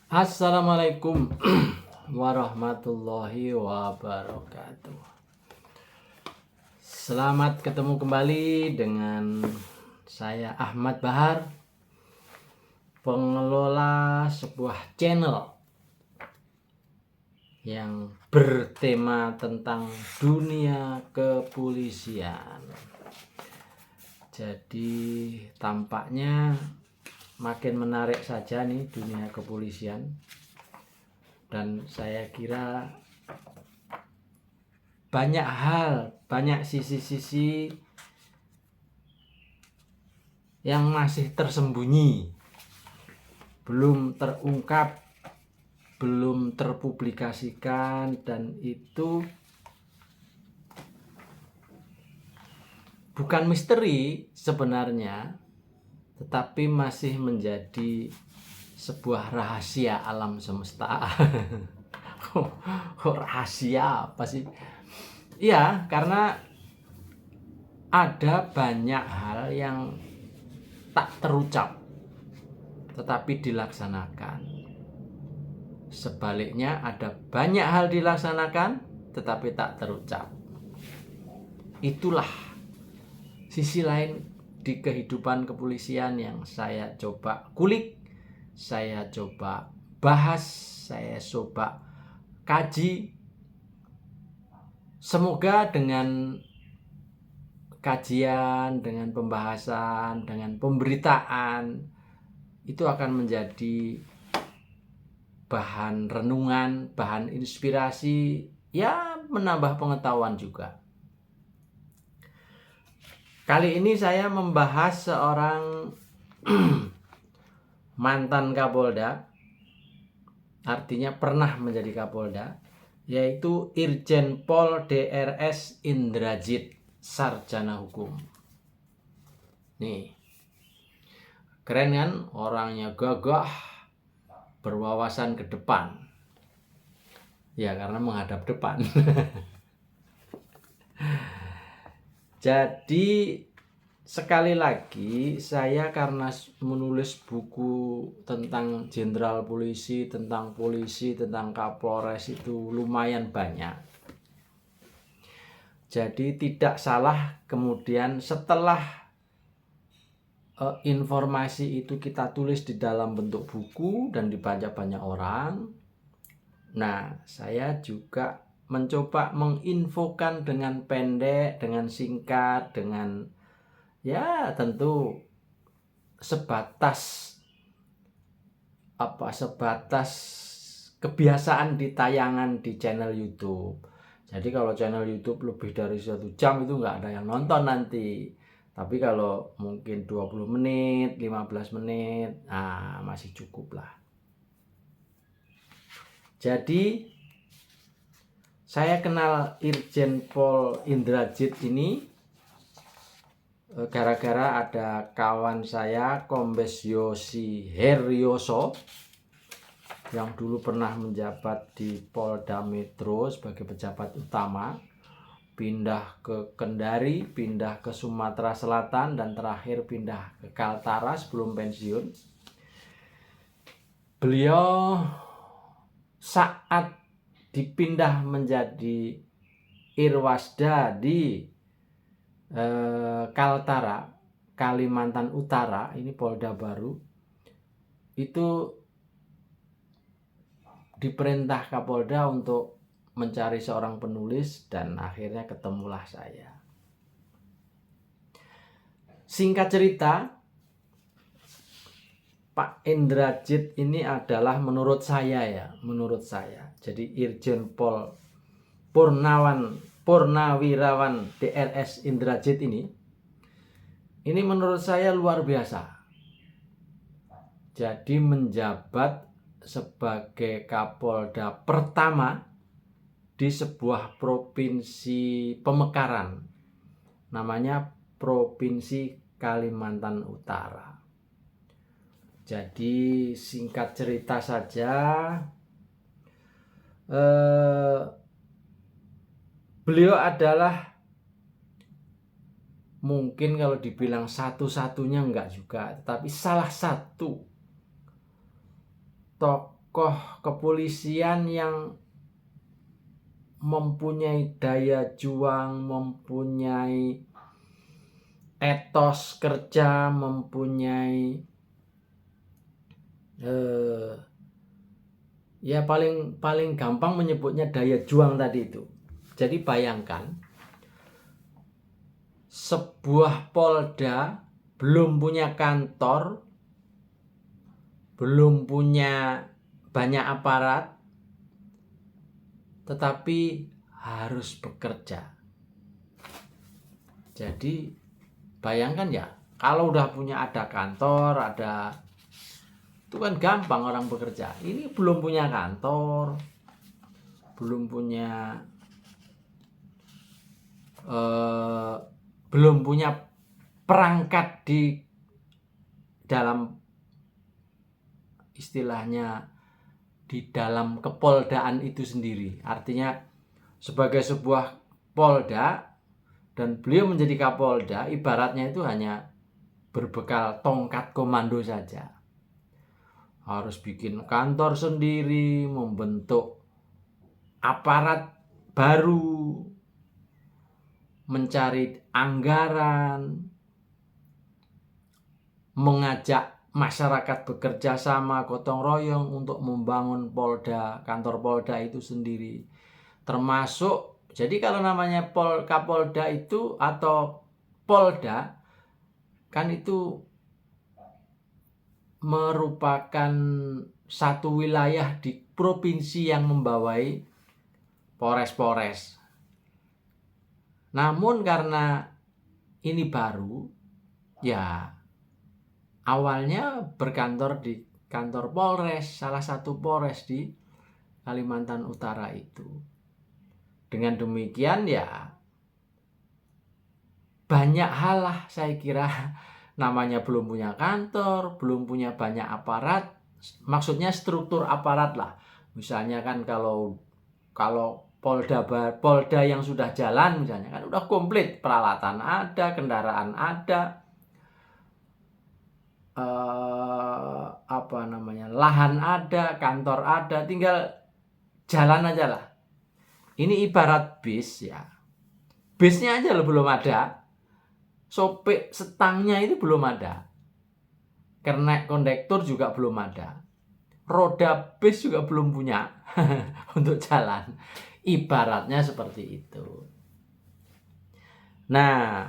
Assalamualaikum warahmatullahi wabarakatuh. Selamat ketemu kembali dengan saya Ahmad Bahar, pengelola sebuah channel yang bertema tentang dunia kepolisian. Jadi tampaknya makin menarik saja nih dunia kepolisian, dan saya kira banyak hal, banyak sisi-sisi yang masih tersembunyi, belum terungkap, belum terpublikasikan, dan itu bukan misteri sebenarnya, tetapi masih menjadi sebuah rahasia alam semesta. Kok rahasia apa sih? Iya, karena ada banyak hal yang tak terucap tetapi dilaksanakan. Sebaliknya, ada banyak hal dilaksanakan tetapi tak terucap. Itulah sisi lain di kehidupan kepolisian yang saya coba kulik, saya coba bahas, saya coba kaji. Semoga dengan kajian, dengan pembahasan, dengan pemberitaan, itu akan menjadi bahan renungan, bahan inspirasi, ya menambah pengetahuan juga. Kali ini saya membahas seorang mantan Kapolda, artinya pernah menjadi Kapolda, yaitu Irjen Pol Drs Indrajit, sarjana hukum. Nih, keren kan? Orangnya gagah, berwawasan ke depan. Ya, karena menghadap depan. Jadi sekali lagi, saya karena menulis buku tentang jenderal polisi, tentang polisi, tentang Kapolres itu lumayan banyak. Jadi tidak salah kemudian setelah informasi itu kita tulis di dalam bentuk buku dan dibaca banyak orang. Nah, saya juga mencoba menginfokan dengan pendek, dengan singkat, dengan ya tentu sebatas kebiasaan di tayangan di channel YouTube. Jadi kalau channel YouTube lebih dari 1 jam itu nggak ada yang nonton nanti. Tapi kalau mungkin 20 menit, 15 menit, masih cukup lah. Jadi saya kenal Irjen Pol Indrajit ini gara-gara ada kawan saya, Kombes Yosi Heryoso, yang dulu pernah menjabat di Polda Metro sebagai pejabat utama, pindah ke Kendari, pindah ke Sumatera Selatan, dan terakhir pindah ke Kaltara sebelum pensiun. Beliau saat dipindah menjadi Irwasda di Kaltara, Kalimantan Utara, ini Polda baru, itu diperintah Kapolda untuk mencari seorang penulis, dan akhirnya ketemulah saya. Singkat cerita, Pak Indrajit ini adalah menurut saya, jadi Irjen Pol Purnawirawan DRS Indrajit ini menurut saya luar biasa. Jadi menjabat sebagai Kapolda pertama di sebuah provinsi pemekaran, namanya Provinsi Kalimantan Utara. Jadi singkat cerita saja, beliau adalah mungkin kalau dibilang satu-satunya enggak juga, tetapi salah satu tokoh kepolisian yang mempunyai daya juang, mempunyai etos kerja, mempunyai ya paling gampang menyebutnya daya juang tadi itu. Jadi bayangkan sebuah Polda belum punya kantor, belum punya banyak aparat, tetapi harus bekerja. Jadi bayangkan ya, kalau udah punya ada kantor, ada itu kan gampang orang bekerja. Ini belum punya kantor, belum punya perangkat di dalam istilahnya di dalam kepoldaan itu sendiri. Artinya sebagai sebuah polda dan beliau menjadi Kapolda, ibaratnya itu hanya berbekal tongkat komando saja. Harus bikin kantor sendiri, membentuk aparat baru, mencari anggaran, mengajak masyarakat bekerja sama gotong royong untuk membangun Polda, kantor Polda itu sendiri. Termasuk, jadi kalau namanya Kapolda itu atau Polda kan itu merupakan satu wilayah di provinsi yang membawai polres-polres. Namun karena ini baru, ya awalnya berkantor di kantor Polres, salah satu Polres di Kalimantan Utara itu. Dengan demikian ya banyak hal lah saya kira, namanya belum punya kantor, belum punya banyak aparat, maksudnya struktur aparat lah. Misalnya kan kalau Polda yang sudah jalan misalnya kan udah komplit, peralatan ada, kendaraan ada, lahan ada, kantor ada, tinggal jalan aja lah. Ini ibarat bis ya, bisnya aja loh belum ada, sopir setangnya itu belum ada, kernet kondektur juga belum ada, roda bis juga belum punya untuk jalan. Ibaratnya seperti itu. Nah,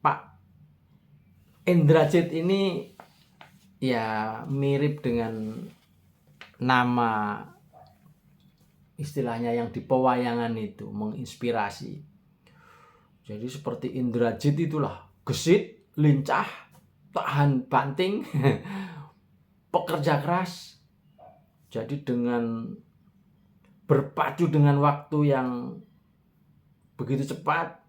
Pak Indrajit ini ya mirip dengan nama istilahnya yang di pewayangan itu, menginspirasi. Jadi seperti Indrajit itulah, gesit, lincah, tahan banting, pekerja keras. Jadi dengan berpacu dengan waktu yang begitu cepat,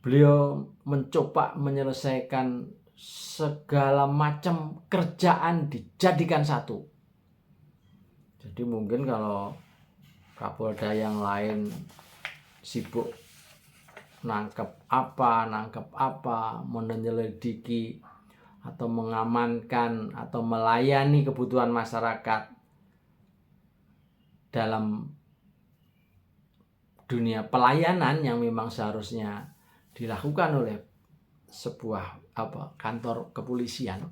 beliau mencoba menyelesaikan segala macam kerjaan dijadikan satu. Jadi mungkin kalau Kapolda yang lain sibuk nangkep apa, menyelidiki atau mengamankan atau melayani kebutuhan masyarakat dalam dunia pelayanan yang memang seharusnya dilakukan oleh sebuah kantor kepolisian.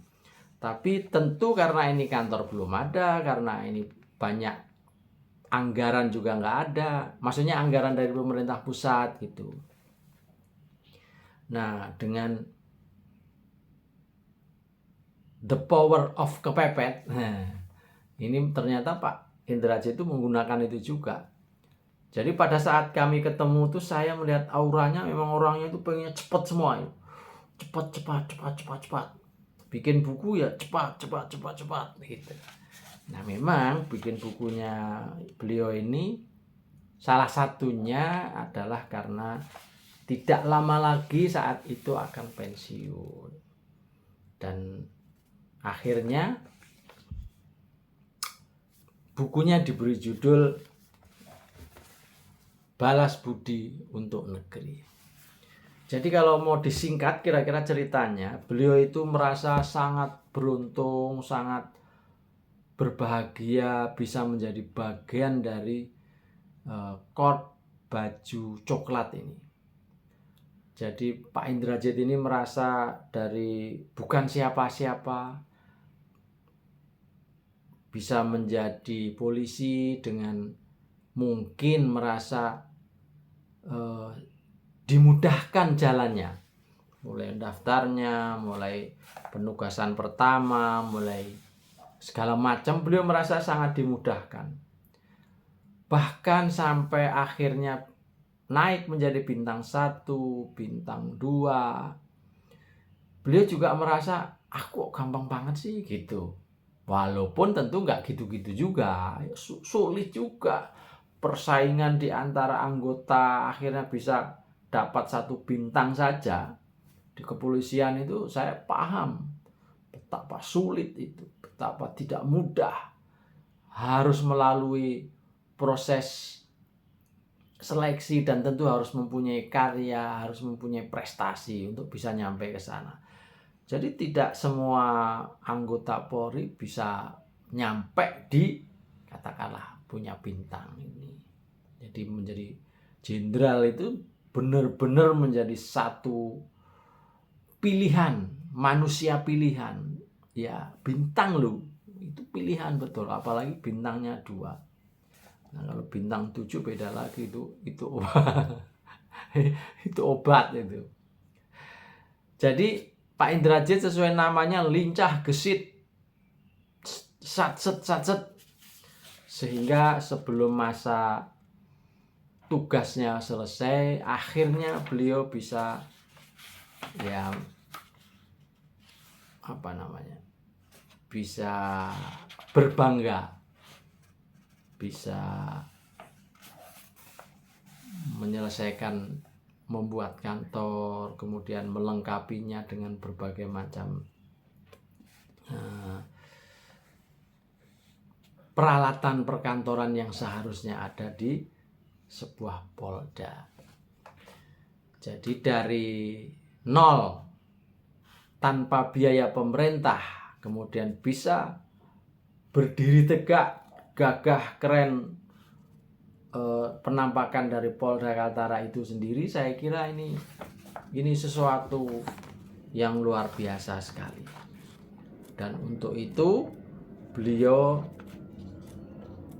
Tapi tentu karena ini kantor belum ada, karena ini banyak anggaran juga nggak ada, maksudnya anggaran dari pemerintah pusat gitu. Nah, dengan the power of kepepet, ini ternyata Pak Indrajit itu menggunakan itu juga. Jadi pada saat kami ketemu tuh saya melihat auranya, memang orangnya itu pengen cepat semua ya. Cepat. Bikin buku ya cepat gitu. Nah, memang bikin bukunya beliau ini salah satunya adalah karena tidak lama lagi saat itu akan pensiun. Dan akhirnya bukunya diberi judul Balas Budi untuk Negeri. Jadi kalau mau disingkat kira-kira ceritanya, beliau itu merasa sangat beruntung, sangat berbahagia bisa menjadi bagian dari kod baju coklat ini. Jadi Pak Indrajit ini merasa dari bukan siapa-siapa bisa menjadi polisi dengan mungkin merasa dimudahkan jalannya, mulai daftarnya, mulai penugasan pertama, mulai segala macam, beliau merasa sangat dimudahkan. Bahkan sampai akhirnya naik menjadi bintang 1, bintang 2. Beliau juga merasa aku gampang banget sih gitu. Walaupun tentu nggak gitu-gitu juga, sulit juga. Persaingan di antara anggota akhirnya bisa dapat 1 bintang saja. Di kepolisian itu saya paham betapa sulit itu, betapa tidak mudah. Harus melalui proses seleksi dan tentu harus mempunyai karya, harus mempunyai prestasi untuk bisa nyampe ke sana. Jadi tidak semua anggota Polri bisa nyampe di katakanlah punya bintang ini. Jadi menjadi jenderal itu benar-benar menjadi satu pilihan, manusia pilihan. Ya, bintang loh. Itu pilihan betul, apalagi bintangnya 2. Nah, kalau bintang 7 beda lagi itu obat. Itu obat itu. Jadi Pak Indrajit sesuai namanya lincah gesit, satset, sehingga sebelum masa tugasnya selesai, akhirnya beliau bisa bisa berbangga, bisa menyelesaikan, membuat kantor, kemudian melengkapinya dengan berbagai macam peralatan perkantoran yang seharusnya ada di sebuah polda. Jadi dari nol tanpa biaya pemerintah, kemudian bisa berdiri tegak, gagah, keren. Penampakan dari Polda Kaltara itu sendiri, saya kira ini sesuatu yang luar biasa sekali. Dan untuk itu beliau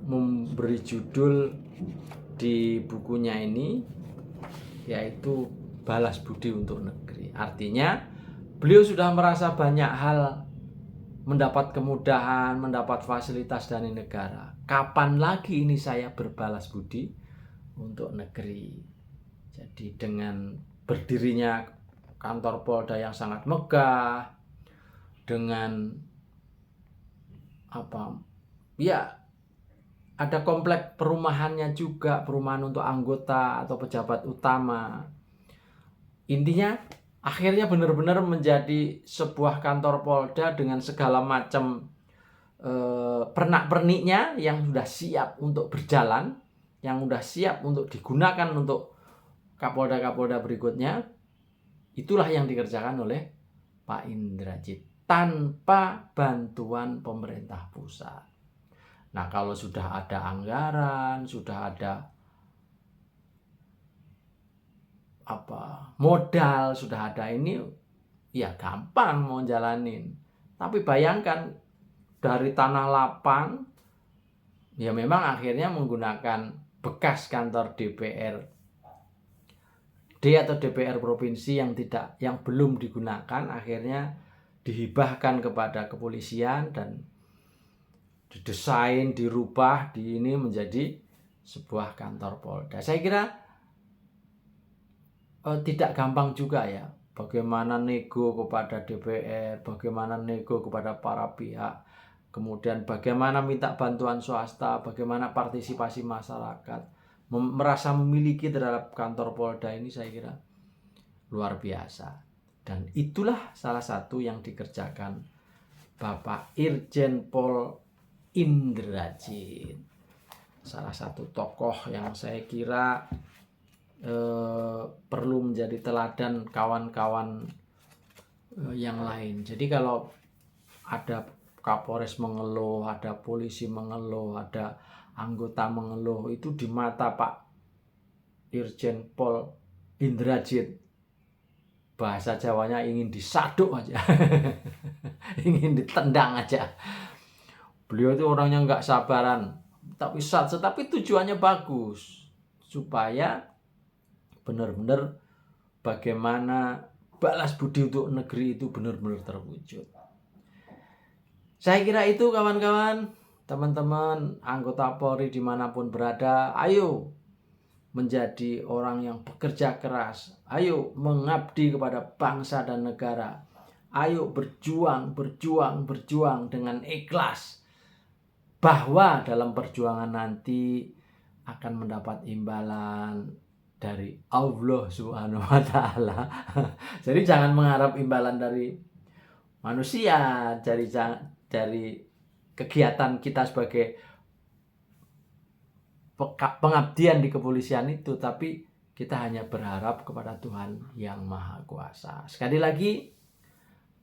memberi judul di bukunya ini yaitu Balas Budi untuk Negeri. Artinya beliau sudah merasa banyak hal, mendapat kemudahan, mendapat fasilitas dari negara. Kapan lagi ini saya berbalas budi untuk negeri? Jadi dengan berdirinya kantor Polda yang sangat megah, dengan ada komplek perumahannya juga, perumahan untuk anggota atau pejabat utama. Intinya akhirnya benar-benar menjadi sebuah kantor Polda dengan segala macam pernak-perniknya yang sudah siap untuk berjalan, yang sudah siap untuk digunakan untuk Kapolda-Kapolda berikutnya. Itulah yang dikerjakan oleh Pak Indrajit tanpa bantuan pemerintah pusat. Nah, kalau sudah ada anggaran, sudah ada modal, sudah ada ini, ya gampang mau jalanin. Tapi bayangkan dari tanah lapang, ya memang akhirnya menggunakan bekas kantor DPRD atau DPR provinsi yang belum digunakan, akhirnya dihibahkan kepada kepolisian dan didesain, dirubah, ini menjadi sebuah kantor Polda. Saya kira tidak gampang juga ya, bagaimana nego kepada DPR, bagaimana nego kepada para pihak, kemudian bagaimana minta bantuan swasta, bagaimana partisipasi masyarakat, merasa memiliki terhadap kantor Polda ini, saya kira luar biasa. Dan itulah salah satu yang dikerjakan Bapak Irjen Pol Indrajit, salah satu tokoh yang saya kira perlu menjadi teladan kawan-kawan yang lain. Jadi kalau ada Kapolres mengeluh, ada polisi mengeluh, ada anggota mengeluh, itu di mata Pak Irjen Pol Indrajit, bahasa Jawanya ingin disaduk aja, ingin ditendang aja. Beliau itu orangnya nggak sabaran, tapi tujuannya bagus, supaya benar-benar bagaimana balas budi untuk negeri itu benar-benar terwujud. Saya kira itu kawan-kawan, teman-teman anggota Polri dimanapun berada, ayo menjadi orang yang bekerja keras, ayo mengabdi kepada bangsa dan negara, ayo berjuang dengan ikhlas, bahwa dalam perjuangan nanti akan mendapat imbalan dari Allah Subhanahu wa Ta'ala. Jadi jangan mengharap imbalan dari manusia, dari kegiatan kita sebagai pengabdian di kepolisian itu, tapi kita hanya berharap kepada Tuhan yang Maha Kuasa. Sekali lagi,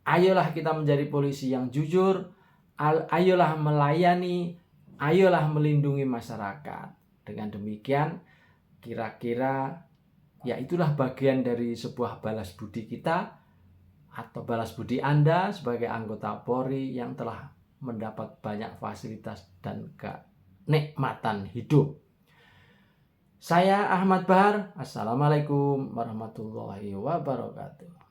ayolah kita menjadi polisi yang jujur, ayolah melayani, ayolah melindungi masyarakat. Dengan demikian, kira-kira ya itulah bagian dari sebuah balas budi kita, atau balas budi Anda sebagai anggota Polri yang telah mendapat banyak fasilitas dan kenikmatan hidup. Saya Ahmad Bahar. Assalamualaikum warahmatullahi wabarakatuh.